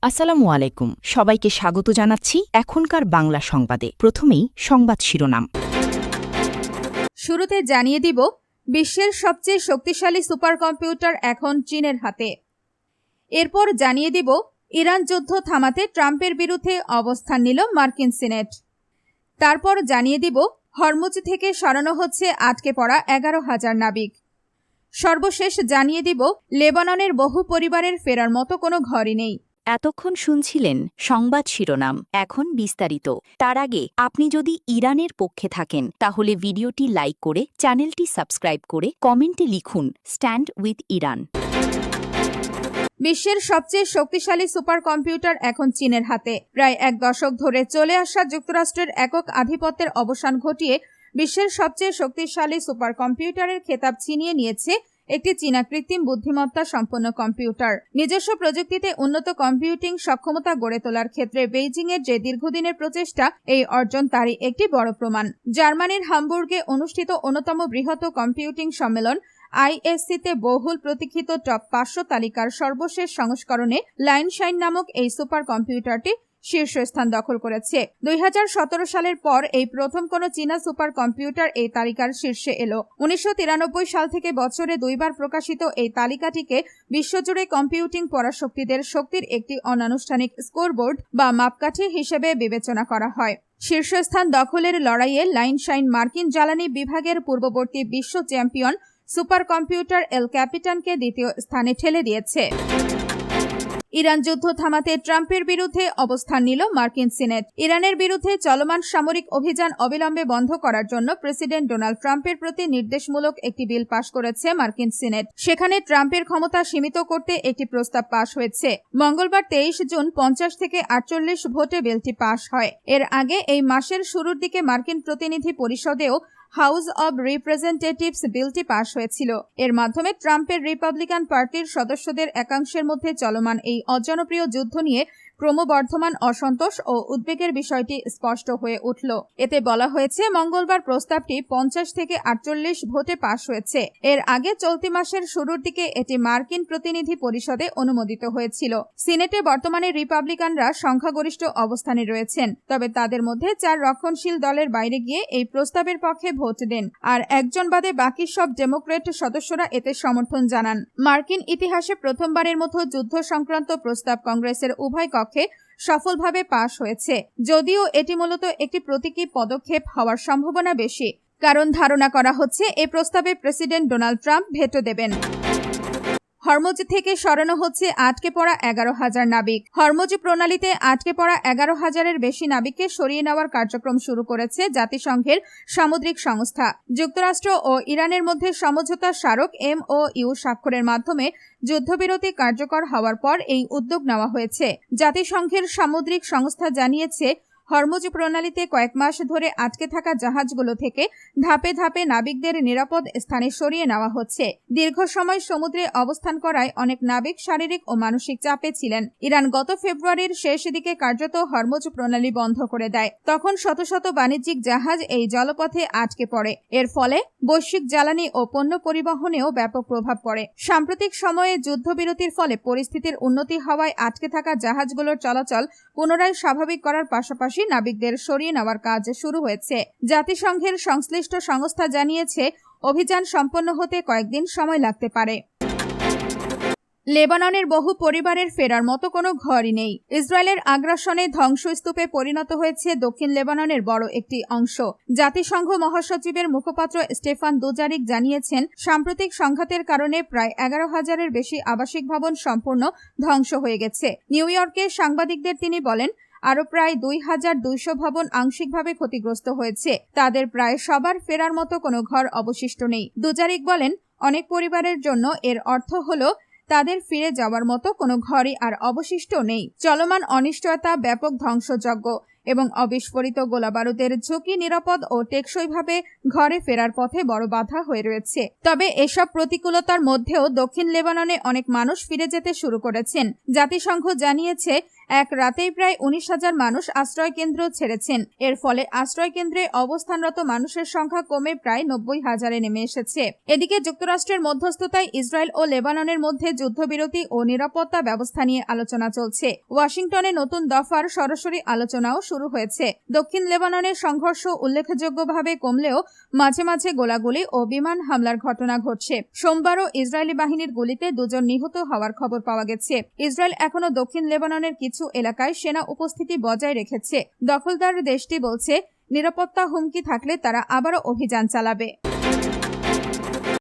আসসালামু আলাইকুম, সবাইকে স্বাগত জানাচ্ছি এখনকার বাংলা সংবাদে। প্রথমেই সংবাদ শিরোনাম। শুরুতে জানিয়ে দিব, বিশ্বের সবচেয়ে শক্তিশালী সুপার কম্পিউটার এখন চীনের হাতে। এরপর জানিয়ে দিব, ইরান যুদ্ধ থামাতে ট্রাম্পের বিরুদ্ধে অবস্থান নিল মার্কিন সিনেট। তারপর জানিয়ে দিব, হরমুজ থেকে সরানো হচ্ছে আটকে পড়া 11,000 নাবিক। সর্বশেষ জানিয়ে দিব, লেবাননের বহু পরিবারের ফেরার মতো কোনো ঘরই নেই। এতক্ষণ শুনছিলেন সংবাদ শিরোনাম, এখন বিস্তারিত। তার আগে আপনি যদি ইরানের পক্ষে থাকেন তাহলে ভিডিওটি লাইক করে চ্যানেলটি সাবস্ক্রাইব করে কমেন্টে লিখুন স্ট্যান্ড উইথ ইরান। বিশ্বের সবচেয়ে শক্তিশালী সুপার কম্পিউটার এখন চীনের হাতে। প্রায় এক দশক ধরে চলে আসা যুক্তরাষ্ট্রের একক আধিপত্যের অবসান ঘটিয়ে বিশ্বের সবচেয়ে শক্তিশালী সুপার কম্পিউটারের খেতাব ছিনিয়ে নিয়েছে একটি চীনা কৃত্রিম বুদ্ধিমত্তা সম্পন্ন কম্পিউটার। নিজস্ব প্রযুক্তিতে উন্নত কম্পিউটিং সক্ষমতা গড়ে তোলার ক্ষেত্রে বেইজিংয়ের যে দীর্ঘদিনের প্রচেষ্টা, এই অর্জন তারই একটি বড় প্রমাণ। জার্মানির হামবুর্গে অনুষ্ঠিত অন্যতম বৃহৎ কম্পিউটিং সম্মেলন আইএসসিতে বহুল প্রতীক্ষিত টপ 500 তালিকার সর্বশেষ সংস্করণে লাইনশাইন নামক এই সুপার কম্পিউটারটি শীর্ষস্থান দখল করেছে। 2017 সালের পর এই প্রথম কোনো চীনা সুপার কম্পিউটার এই তালিকার শীর্ষে এলো। 1993 সাল থেকে বছরে 2 বার প্রকাশিত এই তালিকাটিকে বিশ্বজুড়ে কম্পিউটিং পরাশক্তিদের শক্তির একটি অনানুষ্ঠানিক স্কোরবোর্ড বা মাপকাঠি হিসেবে বিবেচনা করা হয়। শীর্ষস্থান দখলের লড়াইয়ে লাইনশাইন মার্কিন জ্বালানি বিভাগের পূর্ববর্তী বিশ্ব চ্যাম্পিয়ন সুপার কম্পিউটার এল ক্যাপিটানকে দ্বিতীয় স্থানে ঠেলে দিয়েছে। ইরান যুদ্ধ থামাতে ট্রাম্পের বিরুদ্ধে অবস্থান নিল মার্কিন সিনেট। ইরানের বিরুদ্ধে চলমান সামরিক অভিযান অবিলম্বে বন্ধ করার জন্য প্রেসিডেন্ট ডোনাল্ড ট্রাম্পের প্রতি নির্দেশমূলক একটি বিল পাশ করেছে মার্কিন সিনেট। সেখানে ট্রাম্পের ক্ষমতা সীমিত করতে একটি প্রস্তাব পাশ হয়েছে। মঙ্গলবার 23 জুন 50 থেকে 48 ভোটে বিলটি পাশ হয়। এর আগে এই মাসের শুরুর দিকে মার্কিন প্রতিনিধি পরিষদেও হাউস অব রিপ্রেজেন্টেটিভস বিলটি পাশ হয়েছিল। এর মাধ্যমে ট্রাম্পের রিপাবলিকান পার্টির সদস্যদের একাংশের মধ্যে চলমান এই অজনপ্রিয় যুদ্ধ নিয়ে ক্রমবর্ধমান অসন্তোষ ও উদ্বেগের বিষয়টি স্পষ্ট হয়ে উঠল। এতে বলা হয়েছে, মঙ্গলবার প্রস্তাবটি 50 থেকে 48 ভোটে পাশ হয়েছে। এর আগে চলতি মাসের শুরুর দিকে এটি মার্কিন প্রতিনিধি পরিষদে অনুমোদিত হয়েছিল। সিনেটে বর্তমানে রিপাবলিকানরা সংখ্যাগরিষ্ঠ অবস্থানে রয়েছেন, তবে তাদের মধ্যে 4 রক্ষণশীল দলের বাইরে গিয়ে এই প্রস্তাবের পক্ষে ভোট দেন, আর একজন বাদে বাকি সব ডেমোক্রেট সদস্যরা এতে সমর্থন জানান। মার্কিন ইতিহাসে প্রথমবারের মতো যুদ্ধ সংক্রান্ত প্রস্তাব কংগ্রেসের উভয় কক্ষে সফলভাবে পাশ হয়েছে, যদিও এটি মূলত একটি প্রতীকী পদক্ষেপ হওয়ার সম্ভাবনা বেশি, কারণ ধারণা করা হচ্ছে এই প্রস্তাবে প্রেসিডেন্ট ডোনাল্ড ট্রাম্প ভেটো দেবেন। হরমুজ থেকে সরানো হচ্ছে আটকে পড়া 11,000 নাবিক। হরমুজ প্রণালীতে আটকে পড়া 11,000-এর বেশি নাবিককে সরিয়ে নেওয়ার কার্যক্রম শুরু করেছে জাতিসংঘের সামুদ্রিক সংস্থা। যুক্তরাষ্ট্র ও ইরানের মধ্যে সমঝোতা স্মারক MOU স্বাক্ষরের মাধ্যমে যুদ্ধবিরতি কার্যকর হওয়ার পর এই উদ্যোগ নেওয়া হয়েছে। জাতিসংঘের সামুদ্রিক সংস্থা জানিয়েছে, হরমুজ প্রণালীতে কয়েক মাস ধরে আটকে থাকা জাহাজগুলো থেকে ধাপে ধাপে নাবিকদের নিরাপদ স্থানে সরিয়ে নেওয়া হচ্ছে। দীর্ঘ সময় সমুদ্রে অবস্থান করায় অনেক নাবিক শারীরিক ও মানসিক চাপে ছিলেন। ইরান গত ফেব্রুয়ারির শেষ দিকে কার্যত হরমুজ প্রণালী বন্ধ করে দেয়। তখন শত শত বাণিজ্যিক জাহাজ এই জলপথে আটকে পড়ে। এর ফলে বৈশ্বিক জ্বালানি ও পণ্য পরিবহনেও ব্যাপক প্রভাব পড়ে। সাম্প্রতিক সময়ে যুদ্ধবিরতির ফলে পরিস্থিতির উন্নতি হওয়ায় আটকে থাকা জাহাজগুলোর চলাচল পুনরায় স্বাভাবিক করার পাশাপাশি নাবিকদের সরিয়ে নেওয়ার কাজ শুরু হয়েছে। জাতিসংঘের সংশ্লিষ্ট সংস্থা জানিয়েছে, অভিযান সম্পন্ন হতে কয়েকদিন সময় লাগতে পারে। লেবাননের বহু পরিবারের ফেরার মতো কোনো ঘরই নেই। ইসরায়েলের আগ্রাসনে ধ্বংসস্তূপে পরিণত হয়েছে দক্ষিণ লেবাননের বড় একটি অংশ। জাতিসংঘ মহাসচিবের মুখপাত্র স্টেফান দুজারিক জানিয়েছেন, সাম্প্রতিক সংঘাতের কারণে প্রায় 11,000-এর বেশি আবাসিক ভবন সম্পূর্ণ ধ্বংস হয়ে গেছে। নিউ ইয়র্কে সাংবাদিকদের তিনি বলেন, আরও প্রায় 2,200 ভবন আংশিকভাবে ক্ষতিগ্রস্ত হয়েছে। তাদের প্রায় সবার ফেরার মতো কোনো ঘর অবশিষ্ট নেই। দুজারিক বলেন, অনেক পরিবারের জন্য এর অর্থ হলো তাদের ফিরে যাওয়ার মতো কোনো ঘরই আর অবশিষ্ট নেই। চলমান অনিশ্চয়তা, ব্যাপক ধ্বংসযজ্ঞ এবং অবিস্ফোরিত গোলাবারুদের ঝুঁকি নিরাপদ ও টেকসইভাবে ঘরে ফেরার পথে বড় বাধা হয়ে রয়েছে। তবে এসব প্রতিকূলতার মধ্যেও দক্ষিণ লেবাননে অনেক মানুষ ফিরে যেতে শুরু করেছেন। জাতিসংঘ জানিয়েছে, এক রাতেই প্রায় 19,000 মানুষ আশ্রয়কেন্দ্র ছেড়েছেন। এর ফলে আশ্রয়কেন্দ্রে অবস্থানরত মানুষের সংখ্যা কমে প্রায় 90,000-এ নেমে এসেছে। এদিকে যুক্তরাষ্ট্রের মধ্যস্থতায় ইসরায়েল ও লেবাননের মধ্যে যুদ্ধবিরতি ও নিরাপত্তা ব্যবস্থা নিয়ে আলোচনা চলছে। ওয়াশিংটনে নতুন দফার সরাসরি আলোচনাও শুরু হয়েছে। দক্ষিণ লেবাননের সংঘর্ষ উল্লেখযোগ্যভাবে কমলেও মাঝে মাঝে গোলাগুলি ও বিমান হামলার ঘটনা ঘটছে। সোমবারও ইসরায়েলি বাহিনীর গুলিতে 2 জন নিহত হওয়ার খবর পাওয়া গেছে। ইসরায়েল এখনো দক্ষিণ লেবাননের কিছু এলাকায় সেনা উপস্থিতি বজায় রেখেছে। দখলদার দেশটি বলছে, নিরাপত্তা হুমকি থাকলে তারা আবারও অভিযান চালাবে।